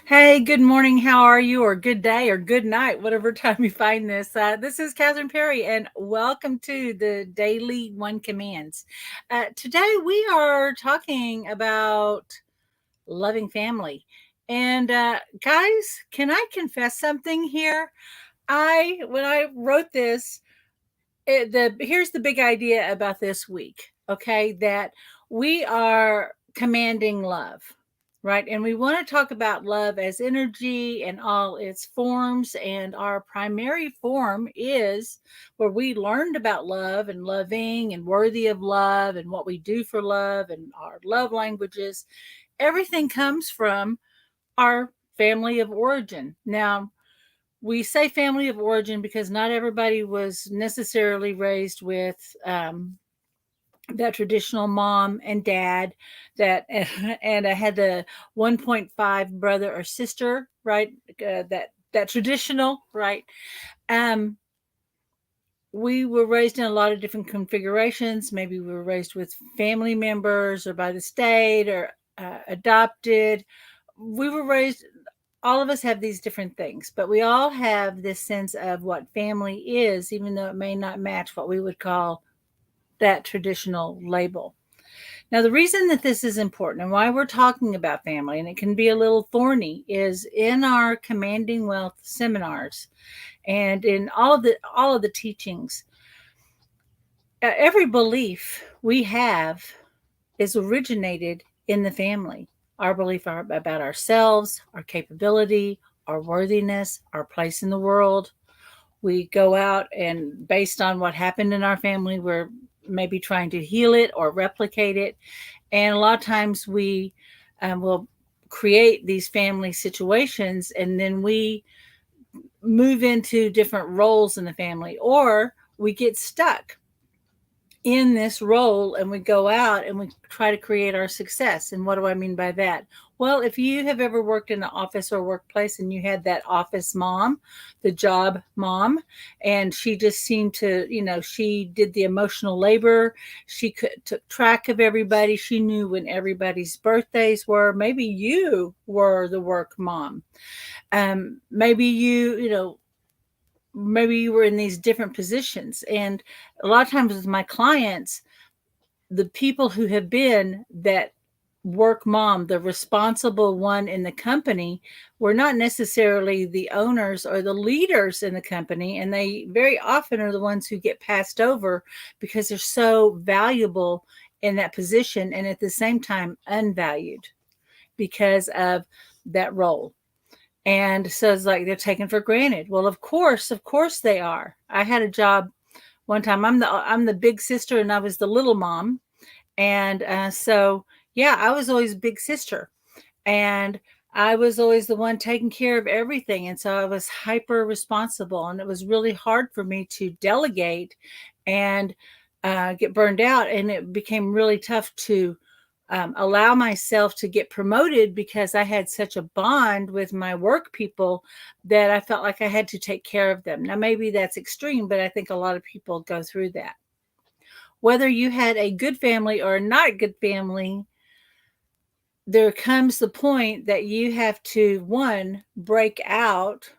Hey, good morning. How are you? Or good day or good night, whatever time you find this. This is Kathryn Perry, and welcome to the Daily One Commands. Today, we are talking about loving family. And guys, can I confess something here? When I wrote this, here's the big idea about this week, okay? That we are commanding love, right? And we want to talk about love as energy and all its forms. And our primary form is where we learned about love and loving and worthy of love and what we do for love and our love languages. Everything comes from our family of origin. Now, we say family of origin because not everybody was necessarily raised with that traditional mom and dad that and I had the 1.5 brother or sister, right? That traditional, right? um we were raised in a lot of different configurations. Maybe we were raised with family members or by the state or adopted. We were raised, all of us have these different things, but we all have this sense of what family is, even though it may not match what we would call that traditional label. Now, the reason that this is important and why we're talking about family, and it can be a little thorny, is in our Commanding Wealth seminars and in all of the teachings. Every belief we have is originated in the family. Our belief about ourselves, our capability, our worthiness, our place in the world. We go out and based on what happened in our family, we're maybe trying to heal it or replicate it. And a lot of times we will create these family situations and then we move into different roles in the family, or we get stuck in this role and we go out and we try to create our success. And what do I mean by that? Well, if you have ever worked in an office or workplace and you had that office mom, the job mom, and she just seemed to, she did the emotional labor. She took track of everybody. She knew when everybody's birthdays were. Maybe you were the work mom. Maybe maybe you were in these different positions. And a lot of times with my clients, the people who have been that work mom, the responsible one in the company, were not necessarily the owners or the leaders in the company. And they very often are the ones who get passed over because they're so valuable in that position and at the same time unvalued because of that role. And so it's like they're taken for granted. Well, of course they are. I had a job one time. I'm the big sister and I was the little mom. And so, yeah, I was always big sister. And I was always the one taking care of everything. And so I was hyper responsible. And it was really hard for me to delegate and get burned out. And it became really tough to allow myself to get promoted because I had such a bond with my work people that I felt like I had to take care of them. Now, maybe that's extreme, but I think a lot of people go through that. Whether you had a good family or not good family, there comes the point that you have to, one, break out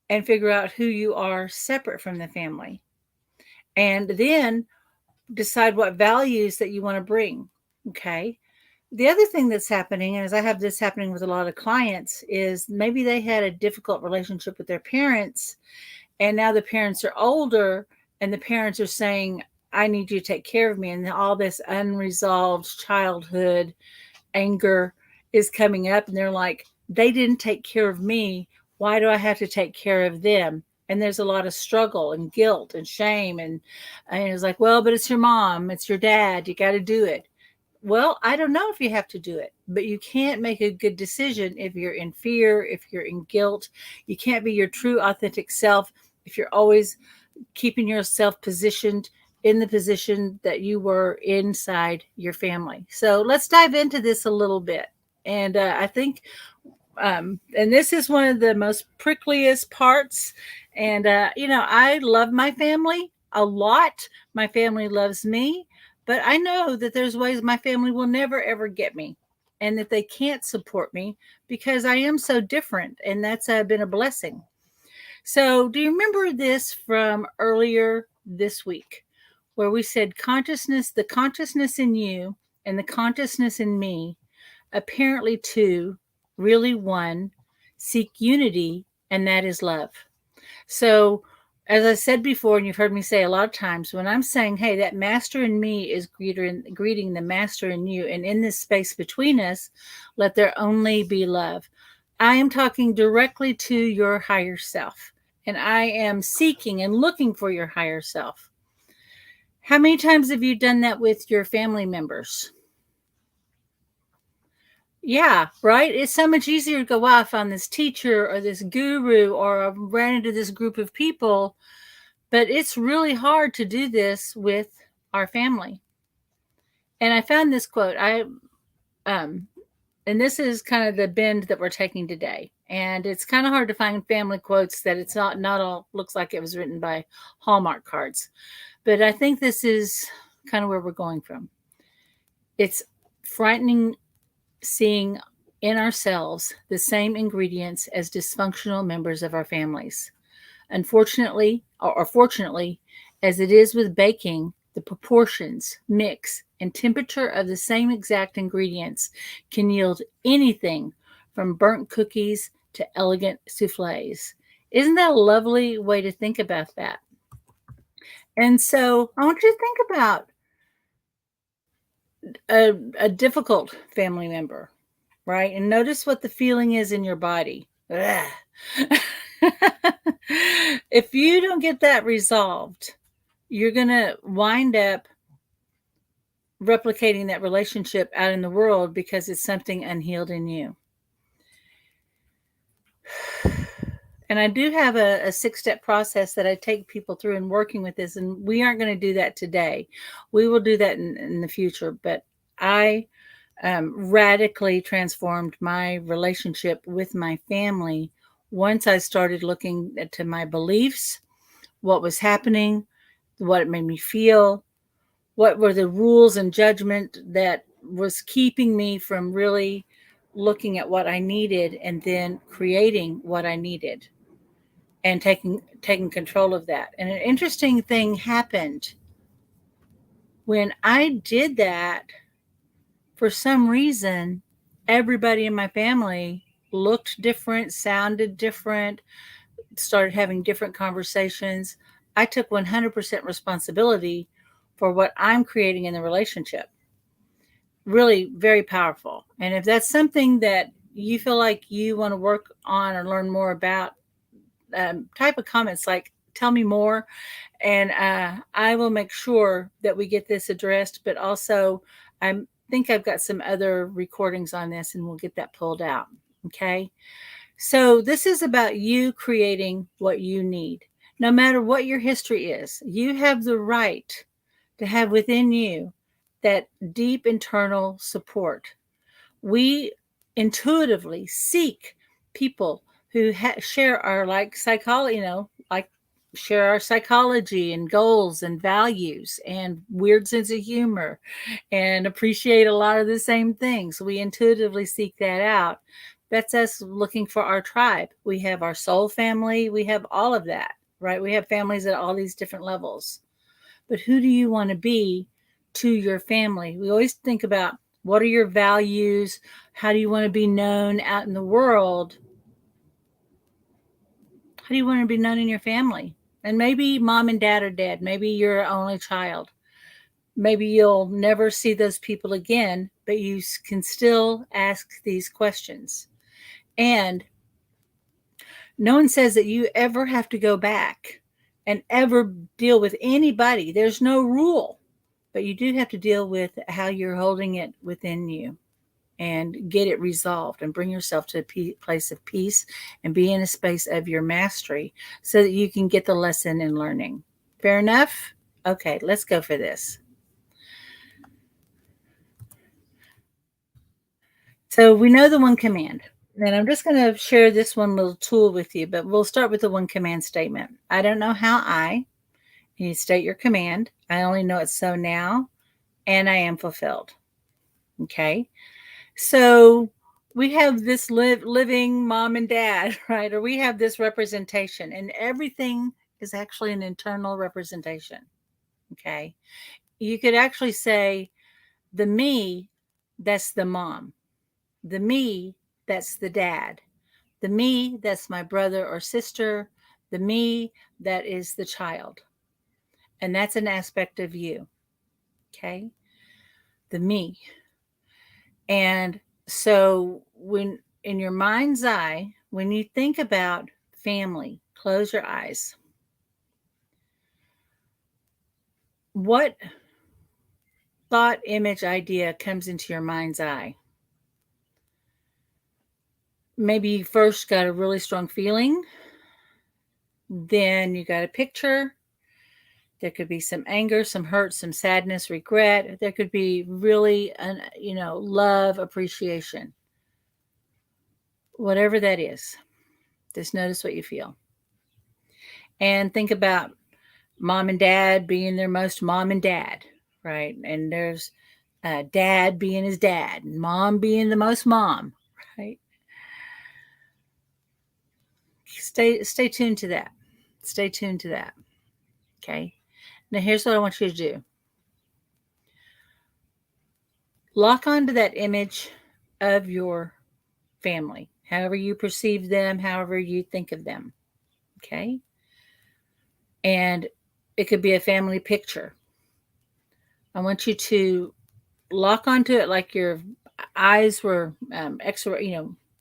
and figure out who you are separate from the family, and then decide what values that you want to bring. Okay. The other thing that's happening, and as I have this happening with a lot of clients, is maybe they had a difficult relationship with their parents, and now the parents are older, and the parents are saying, I need you to take care of me. And all this unresolved childhood anger is coming up, and they're like, they didn't take care of me. Why do I have to take care of them? And there's a lot of struggle and guilt and shame. And it's like, well, but it's your mom, it's your dad, you got to do it. Well, I don't know if you have to do it, but you can't make a good decision if you're in fear, if you're in guilt. You can't be your true, authentic self if you're always keeping yourself positioned in the position that you were inside your family. So let's dive into this a little bit. And I think, and this is one of the most prickliest parts. And, I love my family a lot. My family loves me, but I know that there's ways my family will never, ever get me. and that they can't support me because I am so different. And that's been a blessing. So, do you remember this from earlier this week where we said consciousness, the consciousness in you and the consciousness in me, apparently two, really one, seek unity, and that is love. So, as I said before, and you've heard me say a lot of times, when I'm saying, hey, that master in me is greeting the master in you, and in this space between us, let there only be love. I am talking directly to your higher self, and I am seeking and looking for your higher self. How many times have you done that with your family members? Yeah, right. It's so much easier to go off on this teacher or this guru or ran into this group of people, but it's really hard to do this with our family. And I found this quote. And this is kind of the bend that we're taking today. And it's kind of hard to find family quotes that it's not all looks like it was written by Hallmark cards. But I think this is kind of where we're going from. It's frightening seeing in ourselves the same ingredients as dysfunctional members of our families. Unfortunately, or fortunately, as it is with baking, the proportions, mix, and temperature of the same exact ingredients can yield anything from burnt cookies to elegant souffles. Isn't that a lovely way to think about that? And so I want you to think about a difficult family member, right? And notice what the feeling is in your body. If you don't get that resolved, you're going to wind up replicating that relationship out in the world because it's something unhealed in you. And I do have a 6-step process that I take people through in working with this. And we aren't going to do that today. We will do that in the future. But I radically transformed my relationship with my family once I started looking to my beliefs, what was happening, what it made me feel, what were the rules and judgment that was keeping me from really looking at what I needed and then creating what I needed and taking control of that. And an interesting thing happened when I did that. For some reason, everybody in my family looked different, sounded different, started having different conversations. I took 100% responsibility for what I'm creating in the relationship. Really very powerful. And if that's something that you feel like you want to work on or learn more about, type of comments like, tell me more. And I will make sure that we get this addressed, but also I think I've got some other recordings on this and we'll get that pulled out. Okay. So this is about you creating what you need. No matter what your history is, you have the right to have within you that deep internal support. We intuitively seek people who share our like psychology, like share our psychology and goals and values and weird sense of humor and appreciate a lot of the same things. We intuitively seek that out. That's us looking for our tribe. We have our soul family. We have all of that, right? We have families at all these different levels. But who do you want to be to your family? We always think about what are your values? How do you want to be known out in the world? How do you want to be known in your family? And maybe mom and dad are dead. Maybe you're an only child. Maybe you'll never see those people again, but you can still ask these questions. And no one says that you ever have to go back and ever deal with anybody. There's no rule, but you do have to deal with how you're holding it within you and get it resolved and bring yourself to a place of peace and be in a space of your mastery so that you can get the lesson in learning. Fair enough? Okay, let's go for this. So we know the one command. And I'm just going to share this one little tool with you, but we'll start with the one command statement. I don't know how you state your command. I only know it's so now, and I am fulfilled. Okay. So we have this living mom and dad, right? Or we have this representation, and everything is actually an internal representation. Okay. You could actually say the me, that's the mom. The me, that's the dad. The me, that's my brother or sister. The me, that is the child. And that's an aspect of you. Okay. The me. And so when in your mind's eye, when you think about family, close your eyes. What thought, image, idea comes into your mind's eye? Maybe you first got a really strong feeling, then you got a picture. There could be some anger, some hurt, some sadness, regret. There could be really, love, appreciation. Whatever that is, just notice what you feel. And think about mom and dad being their most mom and dad, right? And there's dad being his dad, and mom being the most mom, right? Stay tuned to that. Stay tuned to that. Okay. Now here's what I want you to do. Lock onto that image of your family, however you perceive them, however you think of them. Okay. And it could be a family picture. I want you to lock onto it like your eyes were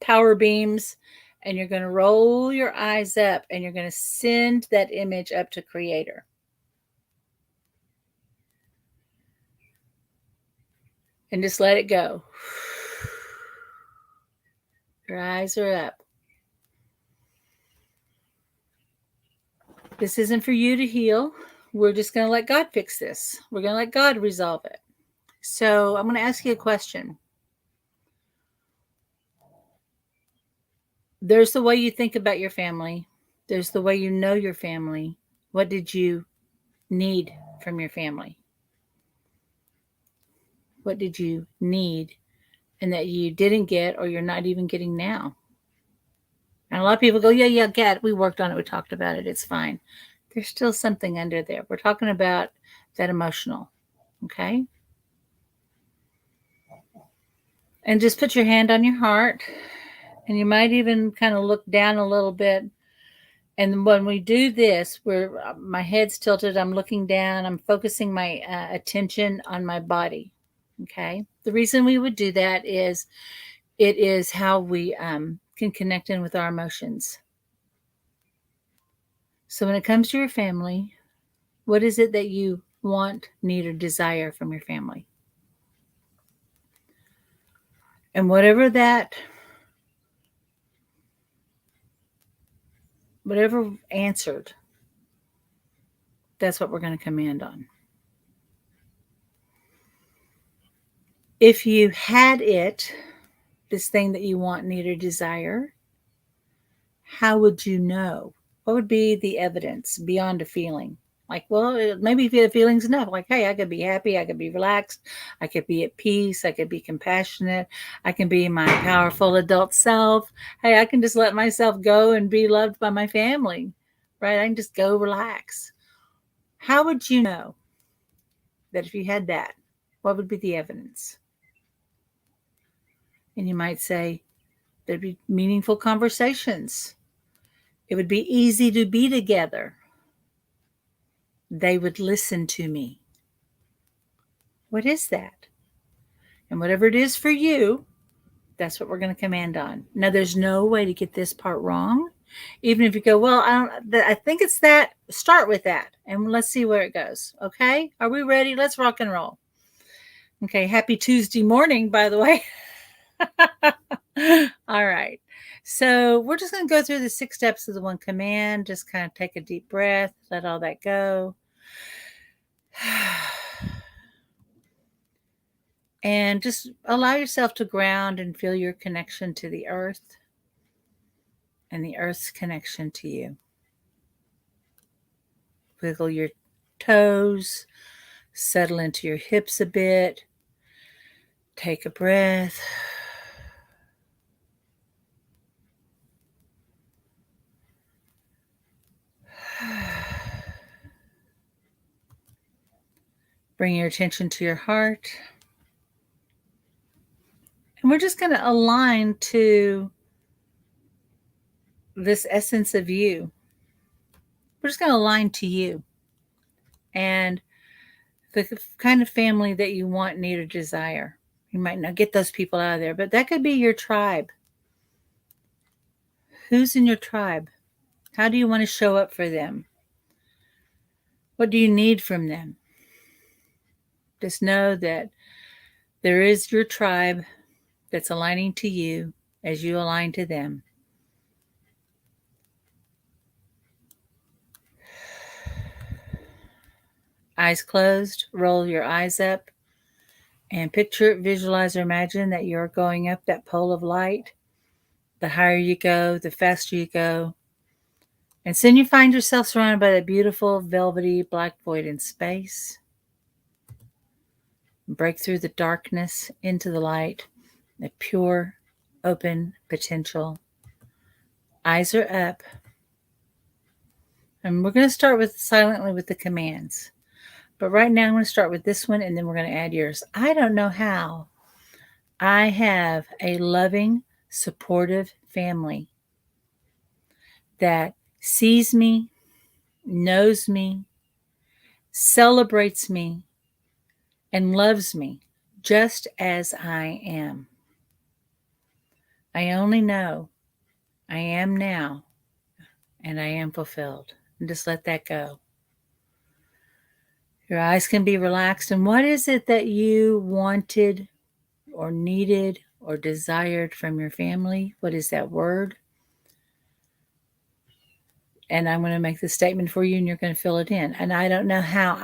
power beams, and you're going to roll your eyes up and you're going to send that image up to Creator. And just let it go. Your eyes are up. This isn't for you to heal. We're just going to let God fix this. We're going to let God resolve it. So I'm going to ask you a question. There's the way you think about your family. There's the way you know your family. What did you need from your family? What did you need and that you didn't get or you're not even getting now? And a lot of people go, yeah, get it. We worked on it. We talked about it. It's fine. There's still something under there. We're talking about that emotional. Okay. And just put your hand on your heart, and you might even kind of look down a little bit. And when we do this, where my head's tilted, I'm looking down, I'm focusing my attention on my body. Okay. The reason we would do that is it is how we can connect in with our emotions. So when it comes to your family, what is it that you want, need, or desire from your family? And whatever answered, that's what we're going to command on. If you had it, this thing that you want, need, or desire, how would you know? What would be the evidence beyond a feeling? Like, well, maybe if the feeling's enough, like, hey, I could be happy, I could be relaxed, I could be at peace, I could be compassionate, I can be my powerful adult self. Hey, I can just let myself go and be loved by my family, right? I can just go relax. How would you know that if you had that? What would be the evidence? And you might say, there'd be meaningful conversations. It would be easy to be together. They would listen to me. What is that? And whatever it is for you, that's what we're going to command on. Now, there's no way to get this part wrong. Even if you go, well, I think it's that, start with that and let's see where it goes. Okay. Are we ready? Let's rock and roll. Okay. Happy Tuesday morning, by the way. All right. So we're just going to go through the 6 steps of the one command. Just kind of take a deep breath, let all that go. And just allow yourself to ground and feel your connection to the earth and the earth's connection to you. Wiggle your toes, settle into your hips a bit. Take a breath. Bring your attention to your heart. And we're just going to align to this essence of you. We're just going to align to you and the kind of family that you want, need, or desire. You might not get those people out of there, but that could be your tribe. Who's in your tribe? How do you want to show up for them? What do you need from them? Just know that there is your tribe that's aligning to you as you align to them. Eyes closed, roll your eyes up, and picture, visualize, or imagine that you're going up that pole of light. The higher you go, the faster you go. And soon you find yourself surrounded by that beautiful, velvety black void in space. Break through the darkness into the light, the pure, open potential. Eyes are up. And we're going to start with silently with the commands. But right now I'm going to start with this one and then we're going to add yours. I don't know how. I have a loving, supportive family that sees me, knows me, celebrates me, and loves me just as I am. I only know I am now and I am fulfilled. And just let that go. Your eyes can be relaxed. And what is it that you wanted or needed or desired from your family? What is that word? And I'm going to make the statement for you and you're going to fill it in. And I don't know how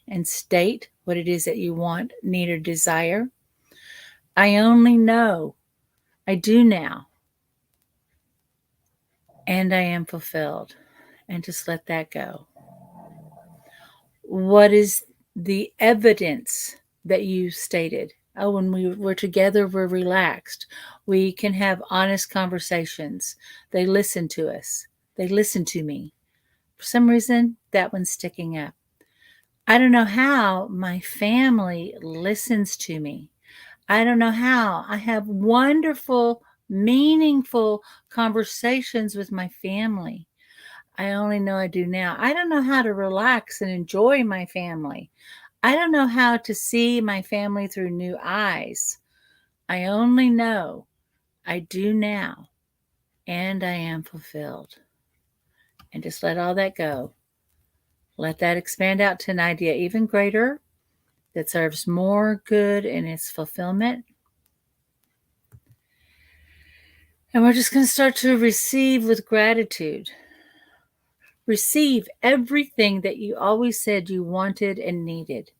and state what it is that you want, need, or desire. I only know I do now. And I am fulfilled. And just let that go. What is the evidence that you stated? Oh, when we're together, we're relaxed. We can have honest conversations. They listen to us. They listen to me. For some reason, that one's sticking up. I don't know how my family listens to me. I don't know how I have wonderful, meaningful conversations with my family. I only know I do now. I don't know how to relax and enjoy my family. I don't know how to see my family through new eyes. I only know I do now, and I am fulfilled. And just let all that go. Let that expand out to an idea even greater that serves more good in its fulfillment. And we're just going to start to receive with gratitude. Receive everything that you always said you wanted and needed,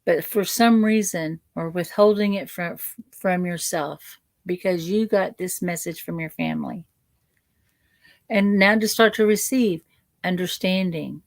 but for some reason or withholding it from yourself because you got this message from your family. And now to start to receive understanding,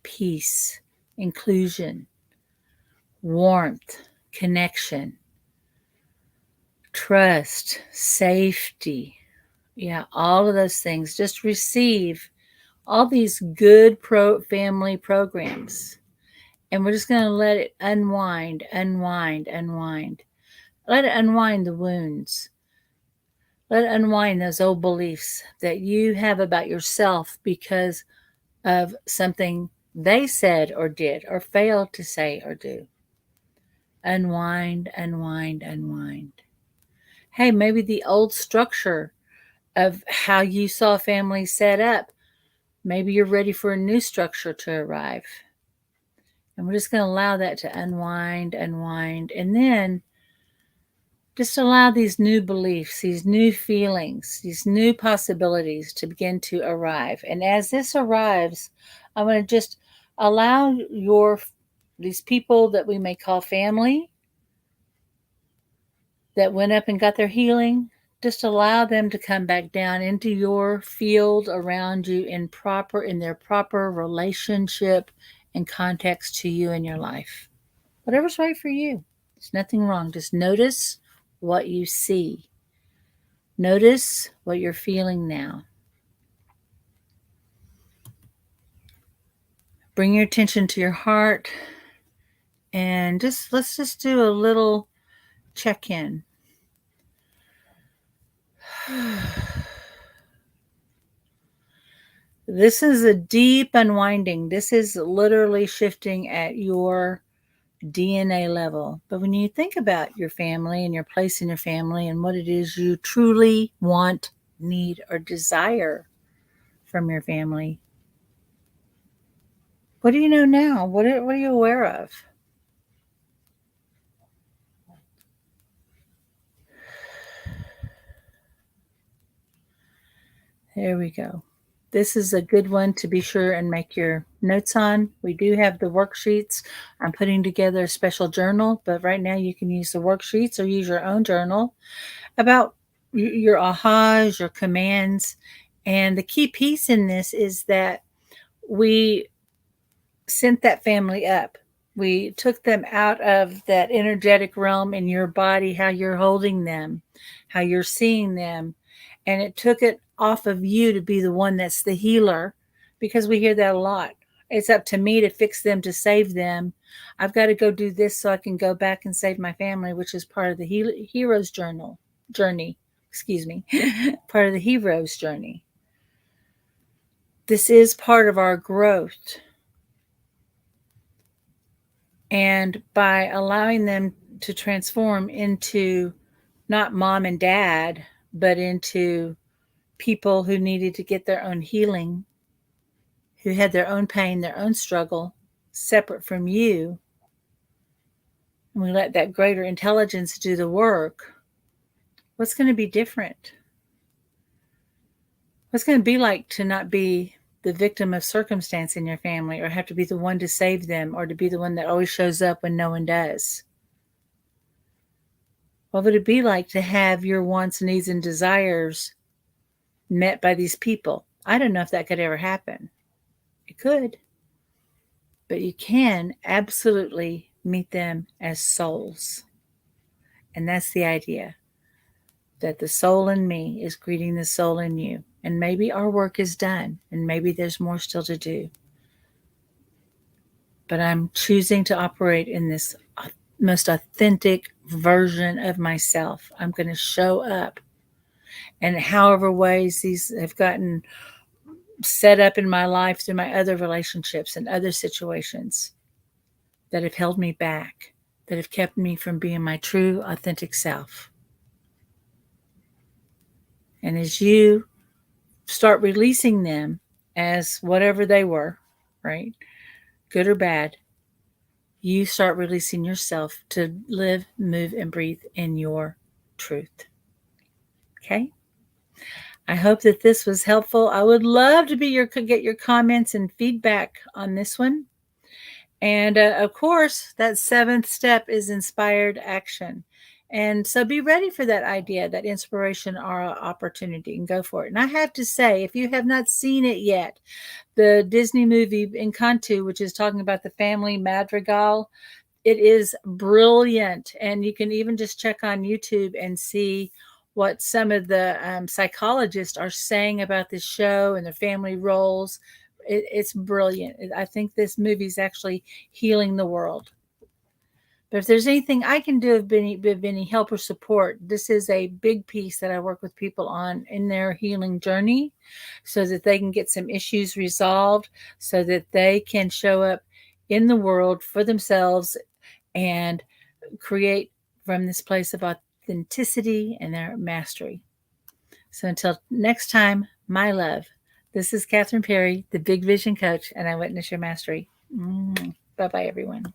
peace, inclusion, warmth, connection, trust, safety. Yeah, all of those things. Just receive all these good family programs. And we're just going to let it unwind. Let it unwind the wounds. Let it unwind those old beliefs that you have about yourself because of something they said or did or failed to say or do. Unwind. Hey, maybe the old structure of how you saw families set up, maybe you're ready for a new structure to arrive. And we're just going to allow that to unwind. And then just allow these new beliefs, these new feelings, these new possibilities to begin to arrive. And as this arrives, I'm going to just allow these people that we may call family that went up and got their healing, just allow them to come back down into your field around you in their proper relationship and context to you in your life. Whatever's right for you. There's nothing wrong. Just notice what you see. Notice what you're feeling now. Bring your attention to your heart And let's just do a little check-in. This is a deep unwinding. This is literally shifting at your DNA level. But when you think about your family and your place in your family and what it is you truly want, need, or desire from your family, what do you know now? What are you aware of? There we go. This is a good one to be sure and make your notes on. We do have the worksheets. I'm putting together a special journal, but right now you can use the worksheets or use your own journal about your ahas, your commands. And the key piece in this is that we sent that family up. We took them out of that energetic realm in your body, how you're holding them, how you're seeing them. And it took it off of you to be the one that's the healer, because we hear that a lot. It's up to me to fix them, to save them. I've got to go do this so I can go back and save my family, which is part of the hero's journey. Excuse me, part of the hero's journey. This is part of our growth. And by allowing them to transform into not mom and dad, but into people who needed to get their own healing, who had their own pain, their own struggle, separate from you, and we let that greater intelligence do the work, what's going to be different? What's going to be like to not be the victim of circumstance in your family, or have to be the one to save them, or to be the one that always shows up when no one does? What would it be like to have your wants, needs, and desires met by these people? I don't know if that could ever happen. It could. But you can absolutely meet them as souls. And that's the idea, that the soul in me is greeting the soul in you. And maybe our work is done, and maybe there's more still to do. But I'm choosing to operate in this most authentic version of myself. I'm going to show up. And however ways these have gotten set up in my life through my other relationships and other situations that have held me back, that have kept me from being my true, authentic self. And as you start releasing them as whatever they were, right, good or bad, you start releasing yourself to live, move, and breathe in your truth. Okay? I hope that this was helpful. I would love to get your comments and feedback on this one. And of course, that seventh step is inspired action. And so be ready for that idea, that inspiration or opportunity, and go for it. And I have to say, if you have not seen it yet, the Disney movie Encanto, which is talking about the family madrigal, it is brilliant. And you can even just check on YouTube and see what some of the psychologists are saying about this show and their family roles. It's brilliant. I think this movie is actually healing the world. But if there's anything I can do of any help or support, this is a big piece that I work with people on in their healing journey, so that they can get some issues resolved, so that they can show up in the world for themselves and create from this place of authenticity and their mastery. So until next time, my love, this is Kathryn Perry, the Big Vision Coach, and I witness your mastery. Bye-bye, everyone.